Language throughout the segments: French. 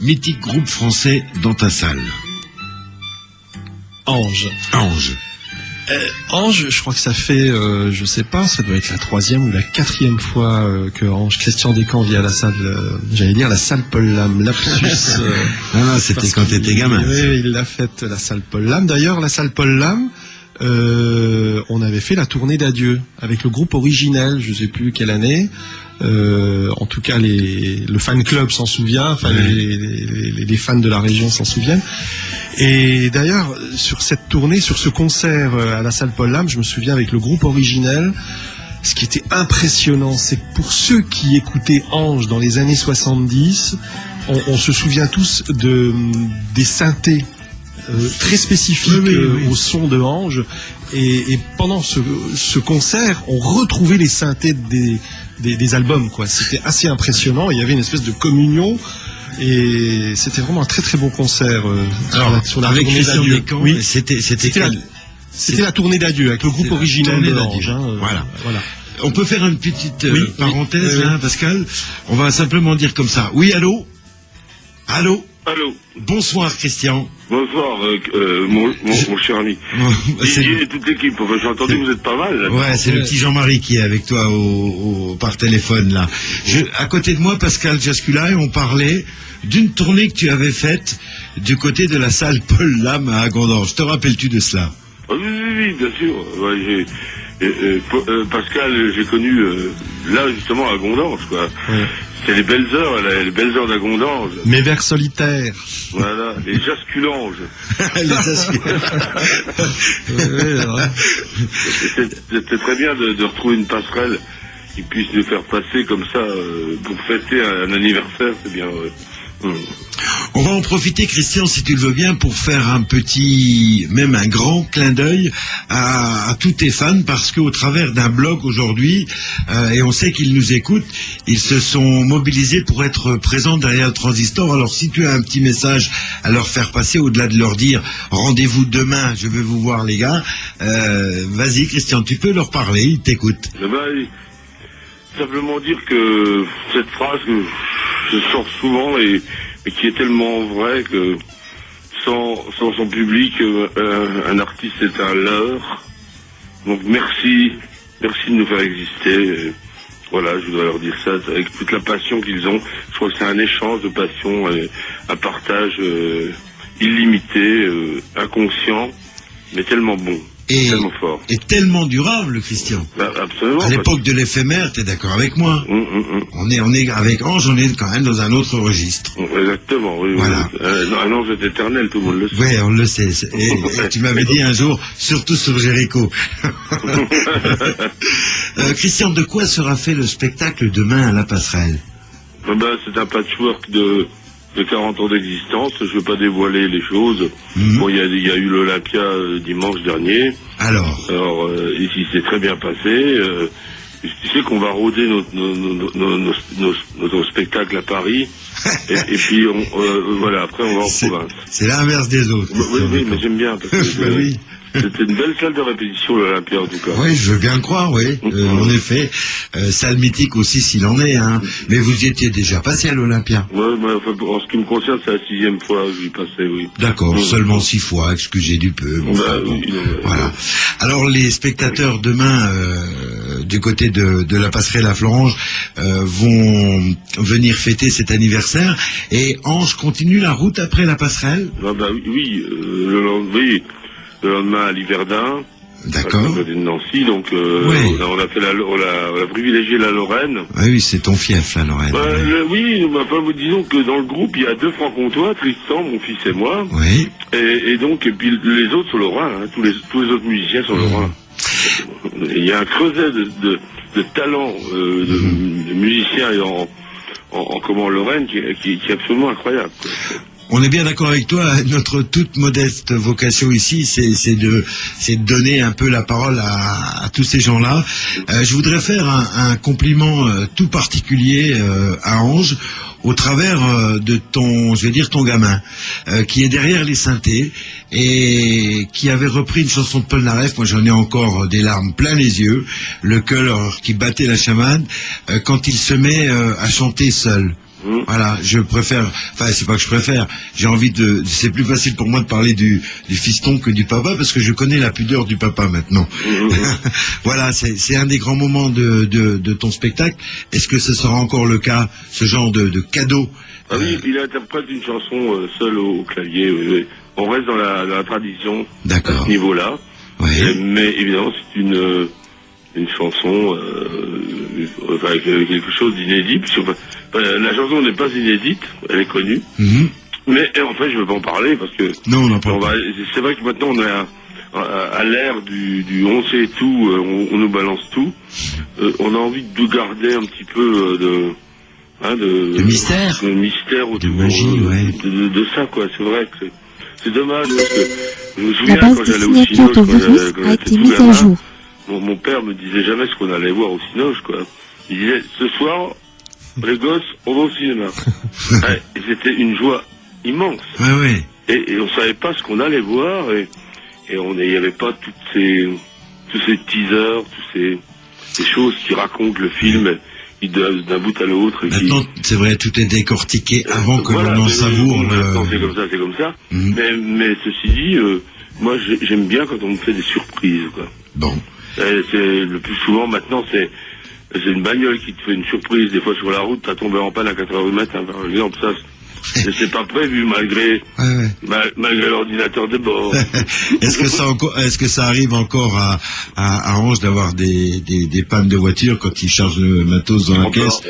Mythique groupe français dans ta salle. Ange. Ange, je crois que ça fait, je sais pas, ça doit être la 3e ou la 4e fois que Ange, Christian Descamps vient à la salle, j'allais dire la salle Paul Lam, lapsus. Non, c'était quand t'étais gamin. Oui, il l'a faite, la salle Paul Lam. D'ailleurs, la salle Paul Lam, on avait fait la tournée d'adieu avec le groupe originel, je sais plus quelle année. En tout cas, le fan club s'en souvient, enfin les fans de la région s'en souviennent. Et d'ailleurs, sur cette tournée, sur ce concert à la salle Paul Lam, je me souviens avec le groupe originel, ce qui était impressionnant, c'est que pour ceux qui écoutaient Ange dans les années 70, on se souvient tous des synthés très spécifiques au son de Ange. Et pendant ce concert, on retrouvait les synthés des albums, quoi. C'était assez impressionnant. Il y avait une espèce de communion. Et c'était vraiment un très très beau concert. Sur la avec Christian Descamps, oui. C'était la tournée d'adieu avec le groupe original de Ange. Voilà. On peut faire une petite parenthèse, là, Pascal. On va simplement dire comme ça. Oui, allô. Bonsoir, Christian. Bonsoir, mon cher ami. Didier et toute l'équipe. Enfin, j'ai entendu que vous êtes pas mal. Là. Ouais, c'est le petit Jean-Marie qui est avec toi par téléphone, là. À côté de moi, Pascal Jascula, et on parlait d'une tournée que tu avais faite du côté de la salle Paul Lam à Agondorge. Te rappelles-tu de cela? Oui, bien sûr. Ouais, Pascal, j'ai connu là, justement, à Agondorge, quoi. Ouais. C'est les belles heures d'Agondorge. Mes vers solitaires. Voilà, les jasculanges. C'était très bien de retrouver une passerelle qui puisse nous faire passer comme ça pour fêter un anniversaire, c'est bien. On va en profiter, Christian, si tu le veux bien, pour faire même un grand clin d'œil à tous tes fans, parce qu'au travers d'un blog aujourd'hui, et on sait qu'ils nous écoutent, ils se sont mobilisés pour être présents derrière le transistor. Alors si tu as un petit message à leur faire passer, au-delà de leur dire rendez-vous demain, je vais vous voir les gars, vas-y Christian, tu peux leur parler, ils t'écoutent. Simplement dire que cette phrase que je sors souvent et qui est tellement vrai que sans son public, un artiste est un leurre. Donc merci de nous faire exister. Voilà, je dois leur dire ça avec toute la passion qu'ils ont. Je crois que c'est un échange de passion, un partage illimité, inconscient, mais tellement bon. Tellement fort. Et tellement durable, Christian. Absolument. À l'époque de l'éphémère, t'es d'accord avec moi? On est avec Ange, on est quand même dans un autre registre. Exactement, oui. Voilà. Un ange est éternel, tout le monde le sait. Oui, on le sait. Et tu m'avais dit un jour, surtout sur Jéricho. Christian, de quoi sera fait le spectacle demain à la Passerelle? C'est un patchwork de 40 ans d'existence. Je ne veux pas dévoiler les choses. Bon, il y a eu l'Olympia dimanche dernier. Alors, ici, c'est très bien passé. Tu sais qu'on va rôder nos spectacles à Paris. et puis, voilà, après, on va en province. C'est l'inverse des autres. Oui, mais j'aime bien. Parce que oui. C'était une belle salle de répétition, l'Olympia, en tout cas. Oui, je veux bien le croire, oui. En effet, salle mythique aussi, s'il en est. Hein. Mais vous y étiez déjà passé à l'Olympia? Oui, en ce qui me concerne, c'est la 6e fois que j'y passais, oui. D'accord, seulement 6 fois, excusez du peu. Voilà. Alors, les spectateurs, demain, du côté de la Passerelle à Florange, vont venir fêter cet anniversaire. Et Ange continue la route après la Passerelle? Oui, le lendemain à Liverdun, d'accord, à côté de Nancy, donc on a fait on a privilégié la Lorraine. Oui, c'est ton fief, la Lorraine. Disons que dans le groupe, il y a 2 francs-comtois, Tristan, mon fils et moi. Oui. Et puis les autres sont lorrains, hein, tous les autres musiciens sont lorrains. Il y a un creuset de talents de musiciens en Lorraine qui est absolument incroyable, quoi. On est bien d'accord avec toi, notre toute modeste vocation ici, c'est de donner un peu la parole à tous ces gens-là. Je voudrais faire un compliment tout particulier à Ange, au travers de ton gamin, qui est derrière les synthés, et qui avait repris une chanson de Paul Naref. Moi j'en ai encore des larmes plein les yeux, le cœur qui battait la chamade, quand il se met à chanter seul. Voilà, je préfère, enfin c'est pas que je préfère, j'ai envie c'est plus facile pour moi de parler du fiston que du papa parce que je connais la pudeur du papa maintenant. Voilà, c'est un des grands moments de ton spectacle. Est-ce que ce sera encore le cas, ce genre de cadeau? Ah oui, il interprète une chanson seul au clavier. Oui. On reste dans la tradition à ce niveau-là. Ouais. Mais évidemment, c'est une chanson, avec quelque chose d'inédit. La chanson n'est pas inédite, elle est connue. Mais en fait, je ne veux pas en parler parce que non, c'est vrai que maintenant on est à l'ère du on sait tout, on nous balance tout. On a envie de garder un petit peu de mystère, autour de magie, de ça, quoi. C'est vrai que c'est dommage parce que je me souviens quand j'allais au Cinoche, quand j'étais tout gamin, mon père me disait jamais ce qu'on allait voir au Cinoche, quoi. Il disait ce soir, les gosses, on va au cinéma. Et c'était une joie immense. Ouais. Et on savait pas ce qu'on allait voir et il n'y avait pas tous ces teasers, ces choses qui racontent le film d'un bout à l'autre. Maintenant, c'est vrai, tout est décortiqué avant que l'on en savoure. Maintenant, c'est comme ça. Mais ceci dit, moi, j'aime bien quand on me fait des surprises, quoi. Bon. Le plus souvent, maintenant, c'est une bagnole qui te fait une surprise. Des fois, sur la route, t'as tombé en panne à 4h du matin, par exemple. Ça, c'est pas prévu, malgré l'ordinateur de bord. Est-ce que ça arrive encore à Ange d'avoir des pannes de voiture quand il charge le matos dans la caisse?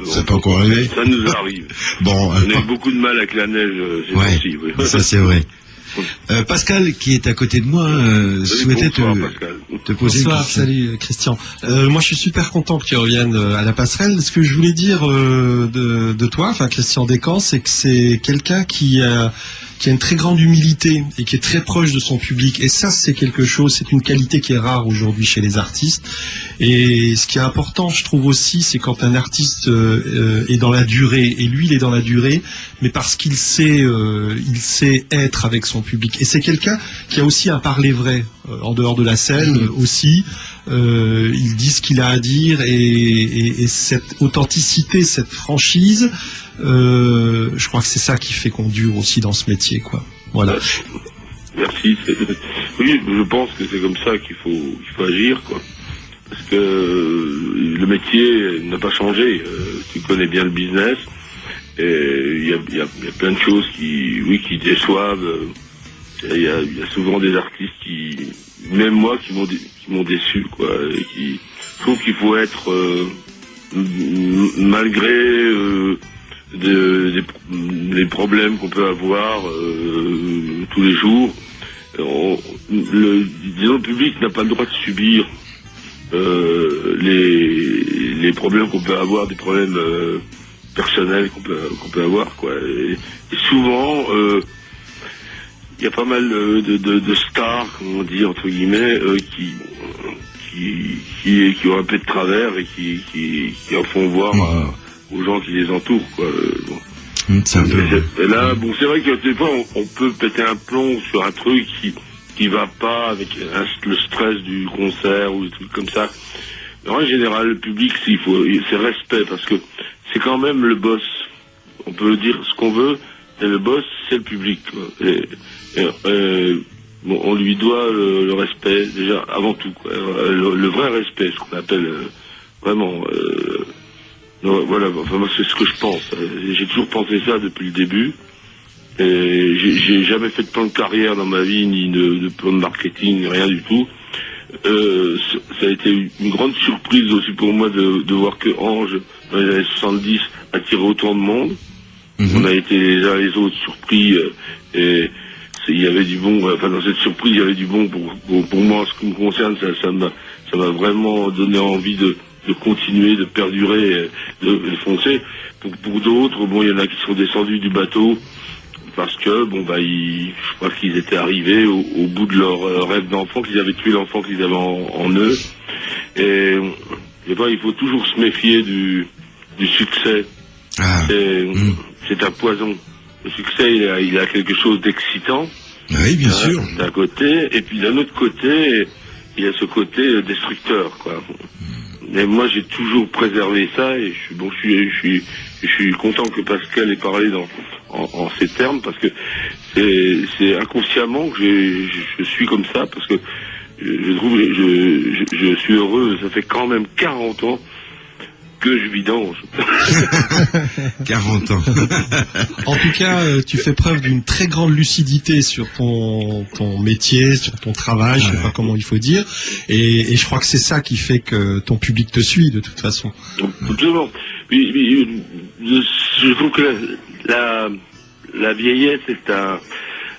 Ça peut encore arriver. Ça nous arrive. Bon. On a eu beaucoup de mal avec la neige, c'est possible. Oui. Ça, c'est vrai. Pascal, qui est à côté de moi, souhaitait te poser une question. Salut Christian. Moi je suis super content que tu reviennes à la passerelle. Ce que je voulais dire de toi, enfin Christian Descamps, c'est que c'est quelqu'un qui a une très grande humilité et qui est très proche de son public. Et ça, c'est quelque chose, c'est une qualité qui est rare aujourd'hui chez les artistes. Et ce qui est important, je trouve aussi, c'est quand un artiste est dans la durée. Et lui, il est dans la durée, mais parce qu'il sait être avec son public. Et c'est quelqu'un qui a aussi un parler vrai, en dehors de la scène aussi. Il dit ce qu'il a à dire et cette authenticité, cette franchise, je crois que c'est ça qui fait qu'on dure aussi dans ce métier, quoi. Voilà. Merci. Oui, je pense que c'est comme ça qu'il faut agir, quoi. Parce que le métier n'a pas changé. Tu connais bien le business. Et il y a plein de choses qui déçoivent. Il y a souvent des artistes même moi, qui m'ont déçu, quoi. Et je trouve qu'il faut être malgré les problèmes qu'on peut avoir tous les jours. Le public n'a pas le droit de subir les problèmes qu'on peut avoir, des problèmes personnels qu'on peut avoir, quoi. Et souvent, il y a pas mal de stars, comme on dit entre guillemets, qui ont un peu de travers et qui en font voir aux gens qui les entourent, quoi. Et là, bon, c'est vrai que des fois on peut péter un plomb sur un truc qui va pas avec le stress du concert ou des trucs comme ça. Mais en général, le public, c'est respect, parce que c'est quand même le boss. On peut dire ce qu'on veut, mais le boss, c'est le public, quoi. Bon, on lui doit le respect, déjà, avant tout, quoi. Le vrai respect, ce qu'on appelle vraiment... voilà, enfin, moi, c'est ce que je pense. J'ai toujours pensé ça depuis le début. Et j'ai jamais fait de plan de carrière dans ma vie, ni de plan de marketing, ni rien du tout. Ça a été une grande surprise aussi pour moi de voir que Ange, dans les années 70, attirait autant de monde. On a été les uns les autres surpris, et il y avait du bon, enfin dans cette surprise il y avait du bon pour moi. En ce qui me concerne, ça m'a vraiment donné envie de continuer, de perdurer, de foncer. Pour d'autres, bon, il y en a qui sont descendus du bateau parce que, bon, je crois qu'ils étaient arrivés au bout de leur rêve d'enfant, qu'ils avaient tué l'enfant qu'ils avaient en eux. Et il faut toujours se méfier du succès. C'est un poison. Le succès, il a quelque chose d'excitant. Oui, bien sûr. D'un côté, et puis d'un autre côté, il y a ce côté destructeur, quoi. Mais moi, j'ai toujours préservé ça, et je suis content que Pascal ait parlé en ces termes, parce que c'est inconsciemment que je suis comme ça, parce que je suis heureux. Ça fait quand même 40 ans que je vidange. 40 ans. En tout cas, tu fais preuve d'une très grande lucidité sur ton métier, sur ton travail, je sais pas comment il faut dire, et je crois que c'est ça qui fait que ton public te suit de toute façon. Absolument. Je trouve que la vieillesse est un...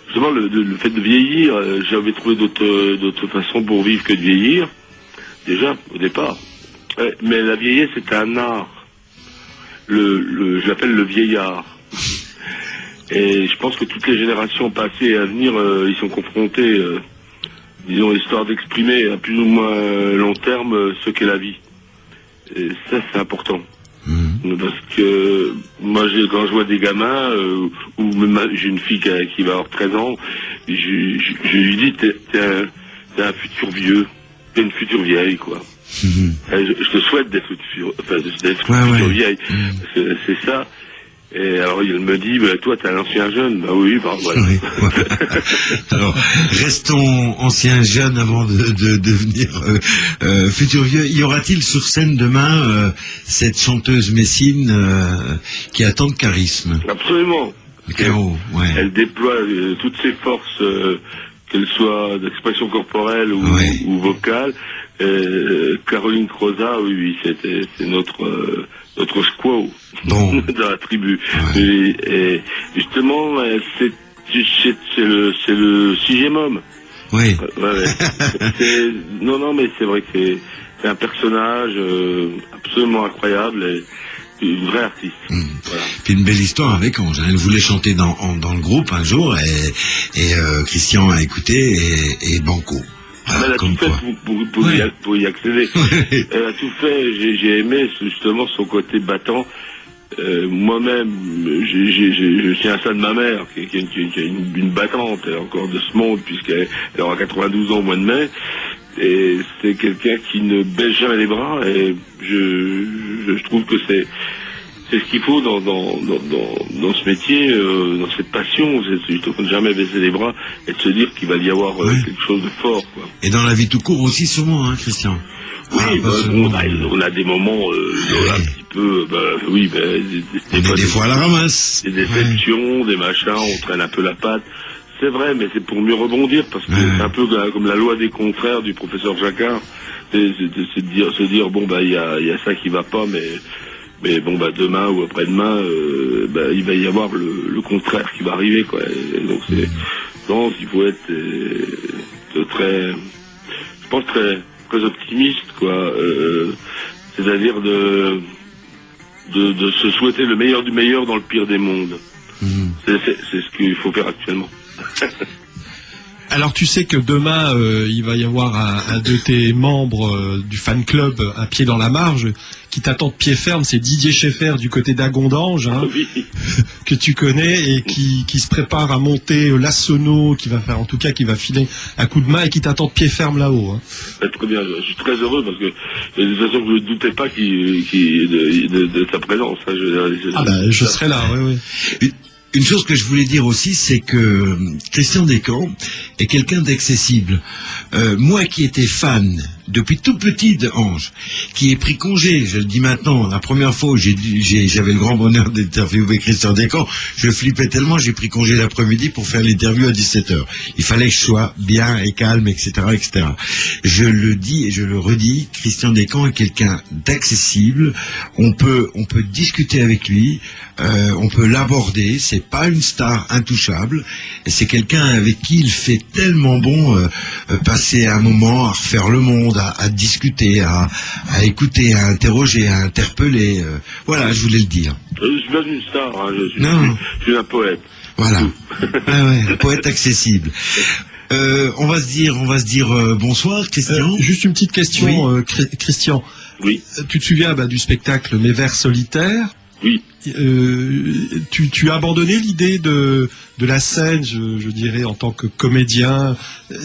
Justement, le fait de vieillir, j'avais trouvé d'autres façons pour vivre que de vieillir, déjà, au départ. Mais la vieillesse est un art. Je l'appelle le vieillard. Et je pense que toutes les générations passées et à venir, ils sont confrontés, disons, histoire d'exprimer à plus ou moins long terme ce qu'est la vie. Et ça, c'est important. Parce que moi, quand je vois des gamins, ou même j'ai une fille qui va avoir 13 ans, je lui dis, t'es un futur vieux, t'es une future vieille, quoi. Je te souhaite d'être future vieille, parce que c'est ça. Et alors il me dit, bah, toi t'es un ancien jeune. Bah oui, bah voilà. Oui. Alors restons anciens jeunes avant de devenir futurs vieux. Y aura-t-il sur scène demain cette chanteuse messine qui a tant de charisme? Absolument. Ouais. Elle déploie toutes ses forces, qu'elles soient d'expression corporelle ou vocale. Caroline Croza, oui, c'est notre squaw dans la tribu. Ouais. Et justement, c'est le 6e homme. Oui. Non, mais c'est vrai que c'est un personnage absolument incroyable. Et une vraie artiste. Voilà. Puis une belle histoire avec Ange. Elle voulait chanter dans le groupe un jour et Christian a écouté et banco. Elle a tout fait pour y accéder. Elle a tout fait. J'ai aimé justement son côté battant. Moi-même, je suis un son de ma mère, qui est une battante encore de ce monde, puisqu'elle aura 92 ans au mois de mai. Et c'est quelqu'un qui ne baisse jamais les bras. Et je trouve que c'est ce qu'il faut dans ce métier, dans cette passion, c'est de ne jamais baisser les bras et de se dire qu'il va y avoir quelque chose de fort, quoi. Et dans la vie tout court aussi, sûrement, hein, Christian. Oui, on a des moments un petit peu, des fois à la ramasse. Des déceptions, des machins, on traîne un peu la patte. C'est vrai, mais c'est pour mieux rebondir, parce que c'est un peu comme la loi des contraires du professeur Jacquard. C'est de se dire bon il y a ça qui va pas, mais bon demain ou après-demain il va y avoir le contraire qui va arriver, quoi. Et donc il faut être très, je pense très optimiste, quoi. C'est-à-dire de se souhaiter le meilleur du meilleur dans le pire des mondes. C'est ce qu'il faut faire actuellement. Alors tu sais que demain il va y avoir un de tes membres du fan club, un pied dans la marge, qui t'attend de pied ferme, c'est Didier Schaeffer du côté d'Agondange, hein, oui. Que tu connais et qui se prépare à monter l'Assono, qui va filer un coup de main et qui t'attend de pied ferme là-haut. Hein. Très bien, je suis très heureux parce que de toute façon je ne doutais pas de sa présence. Hein, je serai là, oui. Une chose que je voulais dire aussi, c'est que Christian Descamps est quelqu'un d'accessible. Moi qui étais fan depuis tout petit de Ange, qui ai pris congé, je le dis maintenant, la première fois où j'avais le grand bonheur d'interviewer Christian Descamps, je flippais tellement, j'ai pris congé l'après-midi pour faire l'interview à 17h. Il fallait que je sois bien et calme, etc., etc. Je le dis et je le redis, Christian Descamps est quelqu'un d'accessible. On peut discuter avec lui, on peut l'aborder. C'est pas une star intouchable. Et c'est quelqu'un avec qui il fait tellement bon passer un moment à refaire le monde, à discuter, à écouter, à interroger, à interpeller. Voilà, je voulais le dire. Je suis pas une star, hein, je suis un poète. Voilà. Un poète accessible. On va se dire bonsoir, Christian. Juste une petite question, oui. Christian. Oui. Tu te souviens du spectacle Mes vers solitaires? Oui. Tu as abandonné l'idée de la scène, je dirais, en tant que comédien.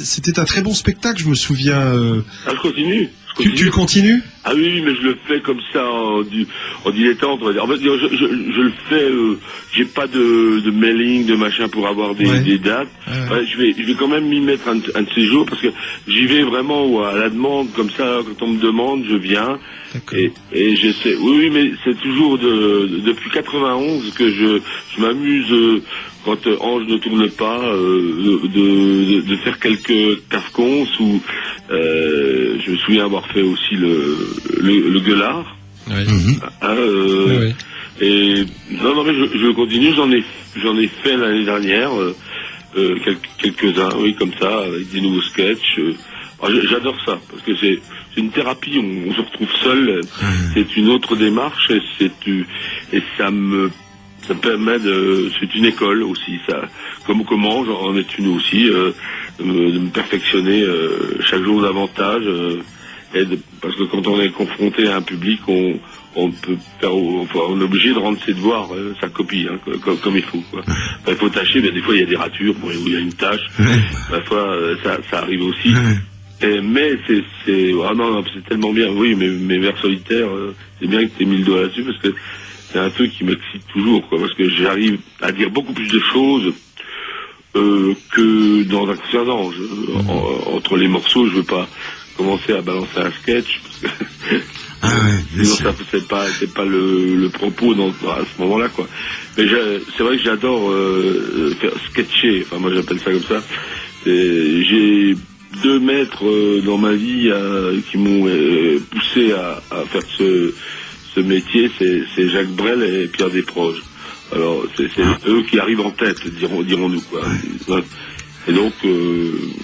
C'était un très bon spectacle, je me souviens. Je continue. Tu continues? Ah oui, mais je le fais comme ça en dilettante, on va dire. En fait, je le fais, j'ai pas de mailing, de machin pour avoir des dates. Ouais, je vais quand même m'y mettre un de ces jours parce que j'y vais vraiment à la demande, comme ça, quand on me demande, je viens. Et j'essaie. Oui, mais c'est toujours depuis 91 que je m'amuse. Quand Ange ne tourne pas, de faire quelques cafcons ou je me souviens avoir fait aussi le gueulard. Oui. Oui. Et non mais je continue, j'en ai fait l'année dernière quelques-uns, oui, comme ça, avec des nouveaux sketchs. J'adore ça parce que c'est une thérapie, on se retrouve seul, c'est une autre démarche et ça me permet c'est une école aussi, ça, comment j'en ai une aussi, de me perfectionner chaque jour davantage, parce que quand on est confronté à un public, on est obligé de rendre ses devoirs, sa copie, hein, comme il faut, quoi. Il faut tâcher, mais des fois il y a des ratures, où il y a une tâche, parfois ça arrive aussi. Mais c'est tellement bien, oui, mes vers solitaires, c'est bien que tu aies mis le doigt là-dessus, parce que c'est un truc qui m'excite toujours, quoi, parce que j'arrive à dire beaucoup plus de choses que dans un concert d'Ange. Entre les morceaux, je veux pas commencer à balancer un sketch, parce que sinon ça c'est pas le propos à ce moment-là, quoi. Mais c'est vrai que j'adore faire sketcher, enfin moi j'appelle ça comme ça. J'ai 2 maîtres dans ma vie qui m'ont poussé à faire ce métier, c'est Jacques Brel et Pierre Desproges. Alors c'est eux qui arrivent en tête, dirons-nous, quoi. Et donc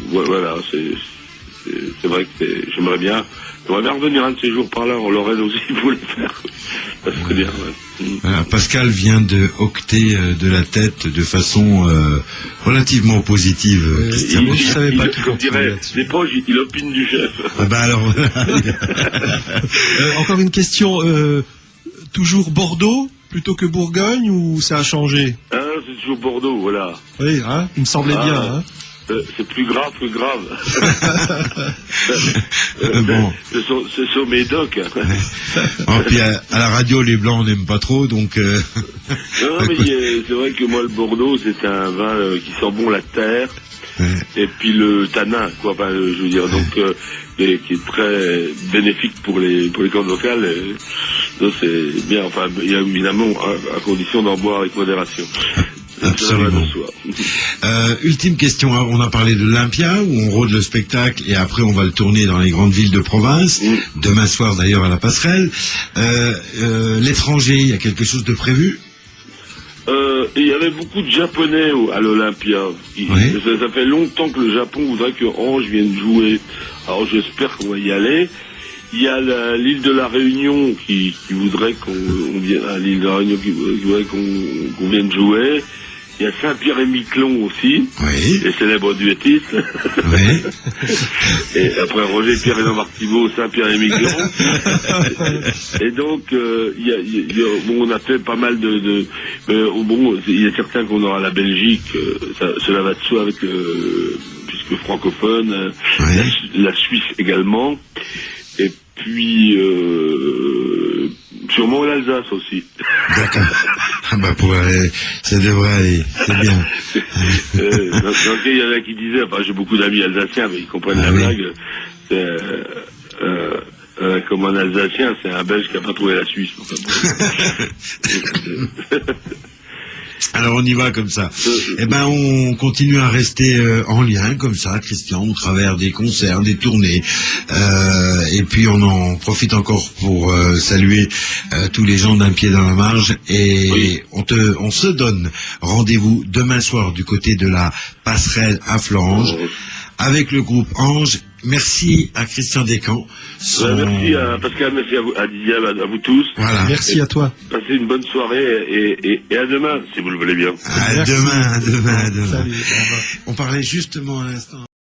voilà, c'est vrai que j'aimerais bien revenir un de ces jours par là, on l'aurait aussi voulu faire. Ça serait bien. Voilà, Pascal vient de octer de la tête de façon relativement positive. Je savais pas qu'il comme dirait Desproges, il opine du chef. Ah bah alors. Encore une question. Toujours Bordeaux plutôt que Bourgogne ou ça a changé? C'est toujours Bordeaux, voilà. Oui, hein, il me semblait bien. Hein. C'est plus grave. Bon. Ce sont mes docs. Et puis à la radio, les blancs on n'aime pas trop, donc. Non, mais c'est vrai que moi le Bordeaux, c'est un vin qui sent bon la terre. Et puis le tanin, quoi. Enfin, je veux dire, donc qui est très bénéfique pour les cordes vocales. Donc c'est bien. Enfin, il y a évidemment à condition d'en boire avec modération. Absolument. Ultime question, on a parlé de l'Olympia où on rôde le spectacle et après on va le tourner dans les grandes villes de province, demain soir d'ailleurs à la Passerelle. L'étranger, il y a quelque chose de prévu? Il y avait beaucoup de Japonais à l'Olympia. Ça fait longtemps que le Japon voudrait que Ange vienne jouer. Alors j'espère qu'on va y aller. Il y a l'île de la Réunion qui voudrait qu'on vienne à l'île de la Réunion qui voudrait qu'on vienne jouer. Il y a Saint-Pierre-et-Miquelon aussi, les célèbres duettistes. Et après Roger Pierre et Jean-Marc Thibault, Saint-Pierre-et-Miquelon. Et donc, on a fait pas mal il y a certains qu'on aura la Belgique, cela va de soi avec, puisque francophone, la Suisse également. Et puis, sûrement l'Alsace aussi. D'accord. Ah bah ça devrait aller, c'est bien. Il y en a qui disaient, enfin j'ai beaucoup d'amis alsaciens, mais ils comprennent la blague. Comme un Alsacien, c'est un Belge qui n'a pas trouvé la Suisse. Alors on y va comme ça. On continue à rester en lien comme ça, Christian, au travers des concerts, des tournées. Et puis on en profite encore pour saluer tous les gens d'un pied dans la marge. Et on se donne rendez-vous demain soir du côté de la Passerelle à Florange avec le groupe Ange. Merci à Christian Descamps. Merci à Pascal, merci à vous, à Didier, à vous tous. Voilà. Merci à toi. Passez une bonne soirée et à demain, si vous le voulez bien. À demain. Salut. On parlait justement à l'instant.